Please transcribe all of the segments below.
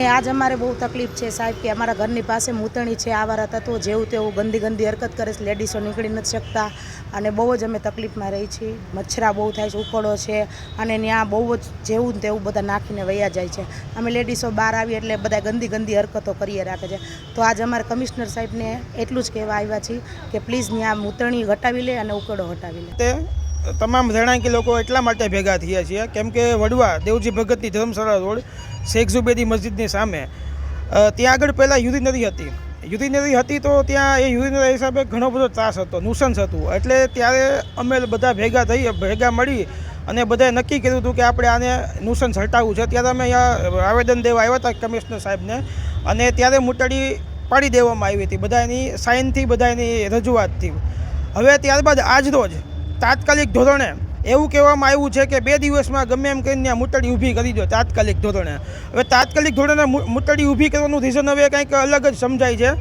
आज अमारे बहुत तकलीफ है साहेब कि अमरा घरनी पासे मूतणी है आवारा तत्वों जेवुं तेवुं गंदी गंदी हरकत करे छे। लेडीसो निकळी नथी शकता अने बहु ज अमे तकलीफमां रही छीए। मच्छरा बहु थाय छे, उकळो छे अने त्यां बहु ज जेवुं ने तेवुं बधा नाखीने वया जाय छे। अमे लेडीसो बहार आवीए एटले बधा गंदी गंदी हरकतो करीए राखे छे। तो आज अमारे कमिश्नर साहेबने एटलुं ज कहेवा आव्या छीए कि प्लीज त्यां मूतणी हटावी ले अने उकळो हटावी ले। તમામ રહેણાંકી લોકો એટલા માટે ભેગા થયા છીએ કેમ કે વડવા દેવજી ભગતની ધર્મશાળા રોડ શેખ ઝુબેદી મસ્જિદની સામે ત્યાં આગળ પહેલાં યુરિનરી હતી તો ત્યાં એ યુરિનરી હિસાબે ઘણો બધો ત્રાસ હતો, નુસન્સ હતું। એટલે ત્યારે અમે બધા ભેગા મળી અને બધાએ નક્કી કર્યું હતું કે આપણે આને નુસન્સ હટાવવું છે। ત્યારે અમે અહીંયા આવેદન દેવા આવ્યા હતા કમિશનર સાહેબને અને ત્યારે મૂતળી પાડી દેવામાં આવી હતી બધાની સાઇનથી, બધાની રજૂઆતથી। હવે ત્યારબાદ આજ રોજ તાત્કાલિક ધોરણે એવું કહેવામાં આવ્યું છે કે 2 દિવસમાં ગમે એમ કરીને મૂતળી ઊભી કરી દો તાત્કાલિક ધોરણે। હવે તાત્કાલિક ધોરણે મૂતળી ઊભી કરવાનું રીઝન હવે કંઈક અલગ જ સમજાય છે,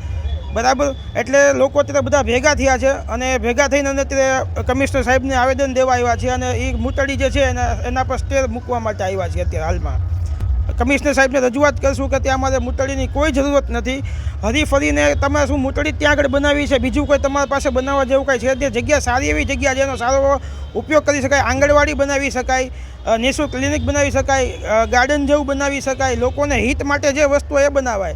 બરાબર। એટલે લોકો અત્યારે બધા ભેગા થયા છે અને ભેગા થઈને અત્યારે કમિશનર સાહેબને આવેદન દેવા આવ્યા છે અને એ મૂતળી જે છે એના પર સ્ટે મૂકવા માટે આવ્યા છે। અત્યારે હાલમાં કમિશનર સાહેબને રજૂઆત કરશું કે ત્યાં અમારે મૂતળીની કોઈ જરૂરત નથી। હરીફરીને તમે શું મૂતળી ત્યાં આગળ બનાવી છે, બીજું કોઈ તમારી પાસે બનાવવા જેવું કાંઈ છે તે જગ્યા સારી એવી જગ્યા જેનો સારો ઉપયોગ કરી શકાય। આંગણવાડી બનાવી શકાય, નિઃશુલ્ક ક્લિનિક બનાવી શકાય, ગાર્ડન જેવું બનાવી શકાય, લોકોને હિત માટે જે વસ્તુ એ બનાવાય।